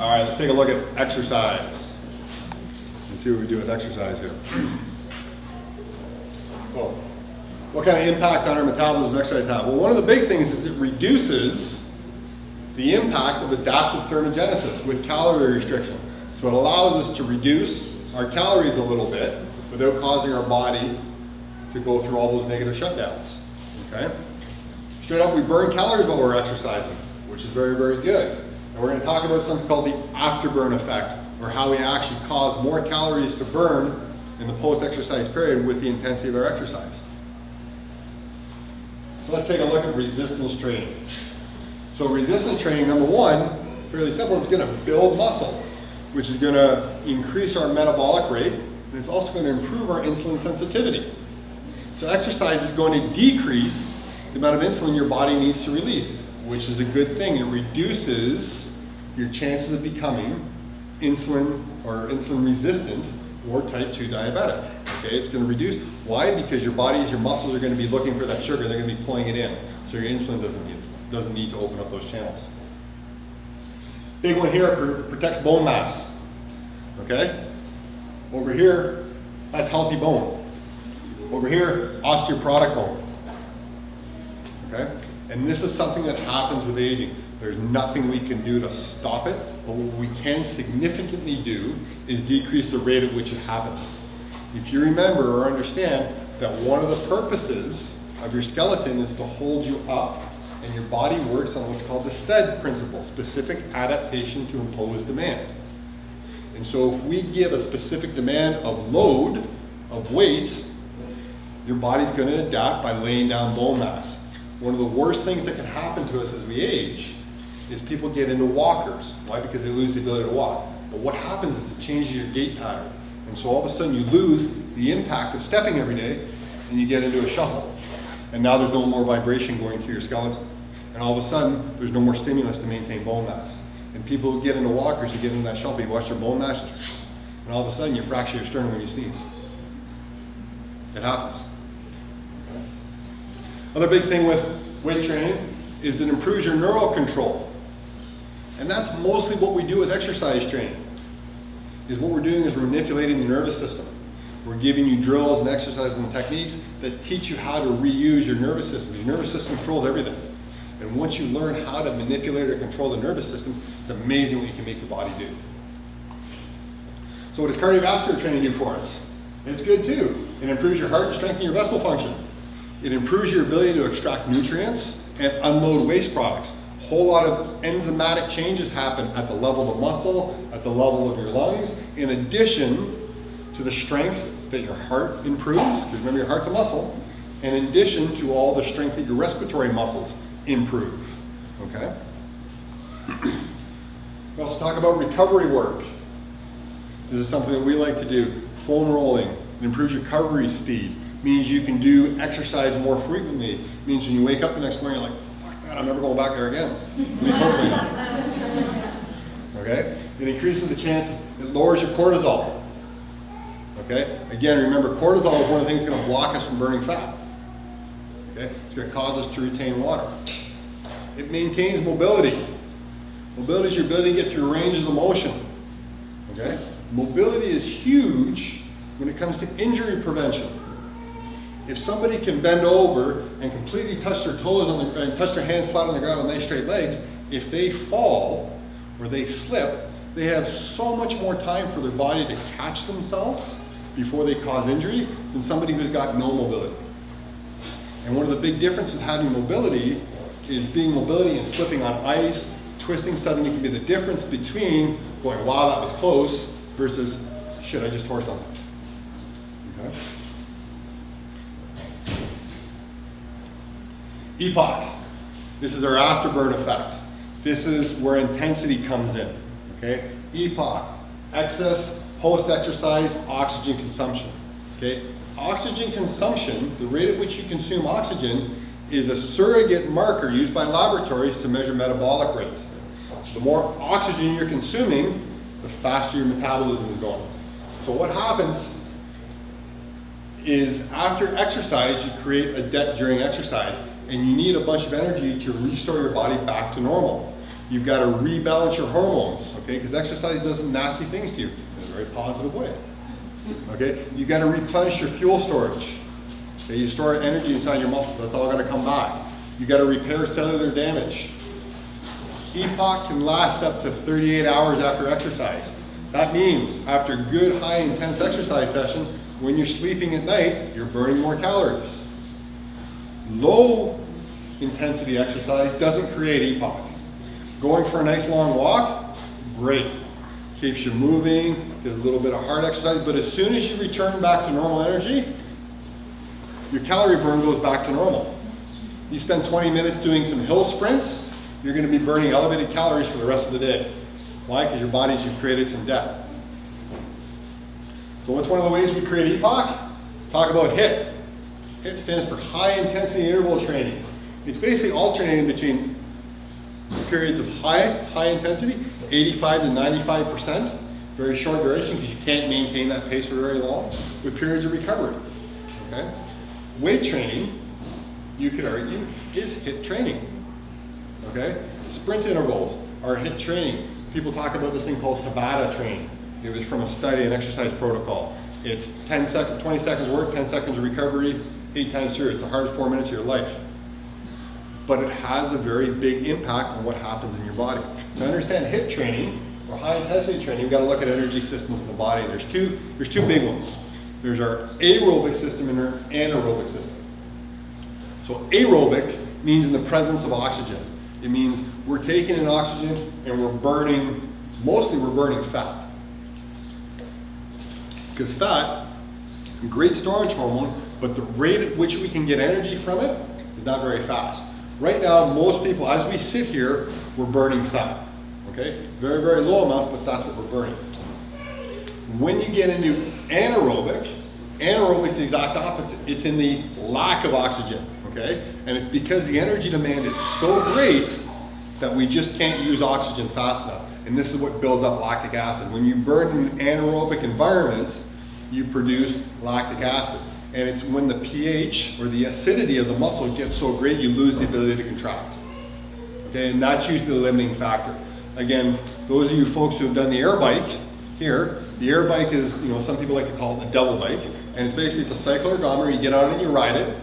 All right, let's take a look at exercise. Let's see what we do with exercise here. Well, what kind of impact on our metabolism does exercise have? Well, one of the big things is it reduces the impact of adaptive thermogenesis with calorie restriction. So it allows us to reduce our calories a little bit without causing our body to go through all those negative shutdowns. Okay? Straight up, we burn calories while we're exercising, which is very, very good. And we're going to talk about something called the afterburn effect, or how we actually cause more calories to burn in the post-exercise period with the intensity of our exercise. So let's take a look at resistance training. So resistance training, number one, fairly simple, it's going to build muscle, which is going to increase our metabolic rate, and it's also going to improve our insulin sensitivity. So exercise is going to decrease the amount of insulin your body needs to release, which is a good thing. It reduces your chances of becoming insulin resistant or type 2 diabetic. Okay, it's going to reduce. Why? Because your muscles are going to be looking for that sugar. They're going to be pulling it in. So your insulin doesn't need to open up those channels. Big one here, protects bone mass. Okay? Over here, that's healthy bone. Over here, osteoporotic bone. Okay? And this is something that happens with aging. There's nothing we can do to stop it, but what we can significantly do is decrease the rate at which it happens. If you remember or understand that one of the purposes of your skeleton is to hold you up, and your body works on what's called the SAID principle, specific adaptation to impose demand. And so if we give a specific demand of load, of weight, your body's going to adapt by laying down bone mass. One of the worst things that can happen to us as we age is people get into walkers. Why? Because they lose the ability to walk. But what happens is it changes your gait pattern. And so all of a sudden you lose the impact of stepping every day and you get into a shuffle. And now there's no more vibration going through your skeleton. And all of a sudden there's no more stimulus to maintain bone mass. And people who get into walkers, you get into that shuffle, you watch their bone mass, and all of a sudden you fracture your sternum when you sneeze. It happens. Okay. Another big thing with weight training is it improves your neural control. And that's mostly what we do with exercise training. Is what we're doing is we're manipulating the nervous system. We're giving you drills and exercises and techniques that teach you how to reuse your nervous system. Your nervous system controls everything. And once you learn how to manipulate or control the nervous system, it's amazing what you can make your body do. So what does cardiovascular training do for us? It's good too. It improves your heart and strengthens your vessel function. It improves your ability to extract nutrients and unload waste products. A whole lot of enzymatic changes happen at the level of the muscle, at the level of your lungs, in addition to the strength that your heart improves, because remember your heart's a muscle, in addition to all the strength that your respiratory muscles improve. Okay? We also talk about recovery work. This is something that we like to do. Foam rolling. It improves your recovery speed. Means you can do exercise more frequently. Means when you wake up the next morning, you're like, fuck that, I'm never going back there again. At least hopefully not. Okay? It increases the chance, it lowers your cortisol. Okay? Again, remember, cortisol is one of the things that's going to block us from burning fat. Okay? It's going to cause us to retain water. It maintains mobility. Mobility is your ability to get through ranges of motion. Okay? Mobility is huge when it comes to injury prevention. If somebody can bend over and completely touch their toes and touch their hands flat on the ground with nice straight legs, if they fall or they slip, they have so much more time for their body to catch themselves before they cause injury than somebody who's got no mobility. And one of the big differences of having mobility is being mobility and slipping on ice, twisting suddenly can be the difference between going, wow, that was close, versus, shit, I just tore something. Okay? EPOC. This is our afterburn effect. This is where intensity comes in. Okay? EPOC. Excess post-exercise oxygen consumption. Okay? Oxygen consumption, the rate at which you consume oxygen, is a surrogate marker used by laboratories to measure metabolic rate. So the more oxygen you're consuming, the faster your metabolism is going. So what happens is after exercise, you create a debt during exercise, and you need a bunch of energy to restore your body back to normal. You've got to rebalance your hormones, okay? Because exercise does nasty things to you in a very positive way, okay? You got to replenish your fuel storage. Okay? You store energy inside your muscles. That's all got to come back. You got to repair cellular damage. EPOC can last up to 38 hours after exercise. That means after good, high, intense exercise sessions, when you're sleeping at night, you're burning more calories. Low intensity exercise doesn't create EPOC. Going for a nice long walk, great. Keeps you moving, does a little bit of hard exercise, but as soon as you return back to normal energy, your calorie burn goes back to normal. You spend 20 minutes doing some hill sprints, you're going to be burning elevated calories for the rest of the day. Why? Because your body's, you've created some debt. So what's one of the ways we create EPOC? Talk about HIIT. HIIT stands for high intensity interval training. It's basically alternating between periods of high intensity, 85 to 95%, very short duration because you can't maintain that pace for very long, with periods of recovery. Okay? Weight training, you could argue, is HIIT training. Okay? Sprint intervals are HIIT training. People talk about this thing called Tabata training. It was from a study, an exercise protocol. It's 10 seconds, 20 seconds work, 10 seconds of recovery, 8 times through. It's the hardest 4 minutes of your life. But it has a very big impact on what happens in your body. To understand HIIT training, or high intensity training, we've got to look at energy systems in the body. And there's two big ones. There's our aerobic system and our anaerobic system. So aerobic means in the presence of oxygen. It means we're taking in oxygen and we're burning, mostly we're burning fat. Because fat, a great storage hormone, but the rate at which we can get energy from it is not very fast. Right now, most people, as we sit here, we're burning fat. Okay? Very, very low amounts, but that's what we're burning. When you get into anaerobic, anaerobic is the exact opposite. It's in the lack of oxygen. Okay? And it's because the energy demand is so great that we just can't use oxygen fast enough. And this is what builds up lactic acid. When you burn in an anaerobic environment, you produce lactic acid. And it's when the pH or the acidity of the muscle gets so great, you lose the ability to contract. Okay, and that's usually the limiting factor. Again, those of you folks who have done the air bike here, the air bike is, some people like to call it a double bike. And it's basically, it's a cycle ergometer, you get on it and you ride it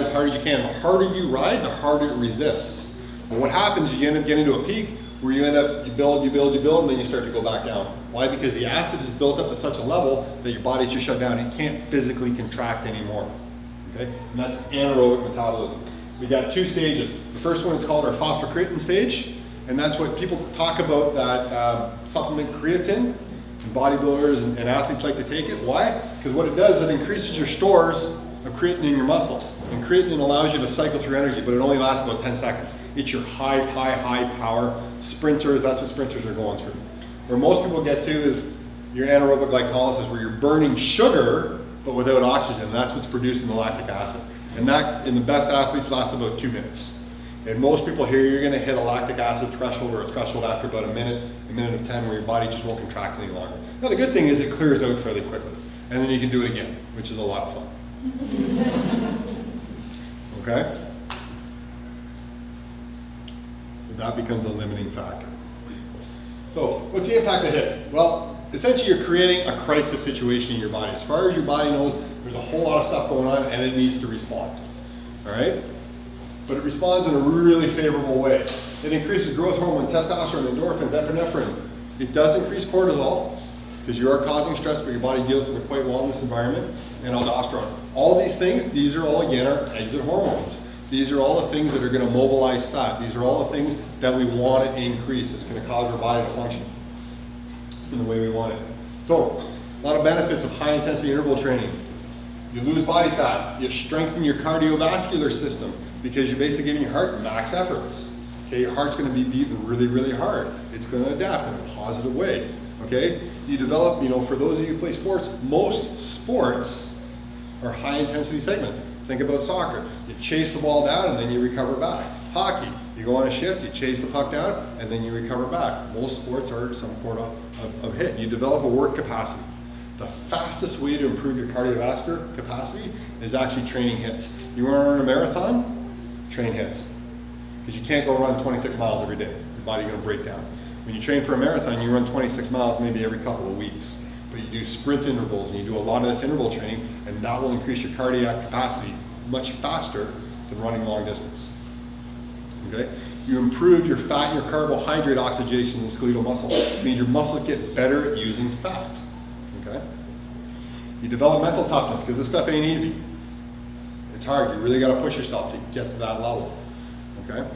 as hard as you can. The harder you ride, the harder it resists. But what happens is you end up getting to a peak where you end up, you build, and then you start to go back down. Why? Because the acid is built up to such a level that your body's just shut down. It can't physically contract anymore. Okay? And that's anaerobic metabolism. We got 2 stages. The first one is called our phosphocreatine stage, and that's what people talk about, that supplement creatine. And bodybuilders and athletes like to take it. Why? Because what it does is it increases your stores of creatine in your muscle. And creatine allows you to cycle through energy, but it only lasts about 10 seconds. It's your high power sprinters. That's what sprinters are going through. Where most people get to is your anaerobic glycolysis, where you're burning sugar, but without oxygen. And that's what's producing the lactic acid. And that, in the best athletes, lasts about 2 minutes. And most people here, you're going to hit a lactic acid threshold or a threshold after about a minute of 10, where your body just won't contract any longer. Now, the good thing is it clears out fairly quickly. And then you can do it again, which is a lot of fun. Okay? That becomes a limiting factor. So, what's the impact of HIIT? Well, essentially you're creating a crisis situation in your body. As far as your body knows, there's a whole lot of stuff going on and it needs to respond. Alright? But it responds in a really favorable way. It increases growth hormone, testosterone, endorphins, epinephrine. It does increase cortisol, because you are causing stress, but your body deals with it quite well in this environment, and aldosterone. All these things, these are all, again, our exit hormones. These are all the things that are going to mobilize fat. These are all the things that we want to increase. It's going to cause our body to function in the way we want it. So, a lot of benefits of high intensity interval training. You lose body fat. You strengthen your cardiovascular system because you're basically giving your heart max efforts. Okay, your heart's going to be beating really, really hard. It's going to adapt in a positive way. Okay, you develop, for those of you who play sports, most sports are high intensity segments. Think about soccer. You chase the ball down and then you recover back. Hockey, you go on a shift, you chase the puck down and then you recover back. Most sports are some sort of HIIT. You develop a work capacity. The fastest way to improve your cardiovascular capacity is actually training HIITs. You want to run a marathon? Train HIITs. Because you can't go run 26 miles every day. Your body's going to break down. When you train for a marathon, you run 26 miles maybe every couple of weeks. But you do sprint intervals and you do a lot of this interval training, and that will increase your cardiac capacity much faster than running long distance. Okay? You improve your fat and your carbohydrate oxidation in the skeletal muscle. It means your muscles get better at using fat. Okay? You develop mental toughness, because this stuff ain't easy. It's hard. You really got to push yourself to get to that level. Okay?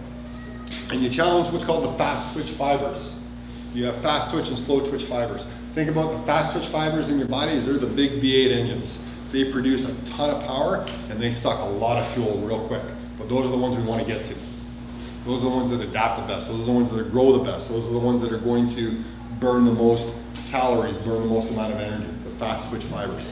And you challenge what's called the fast twitch fibers. You have fast twitch and slow twitch fibers. Think about the fast twitch fibers in your body as they're the big V8 engines. They produce a ton of power and they suck a lot of fuel real quick. But those are the ones we want to get to. Those are the ones that adapt the best. Those are the ones that grow the best. Those are the ones that are going to burn the most calories, burn the most amount of energy, the fast twitch fibers.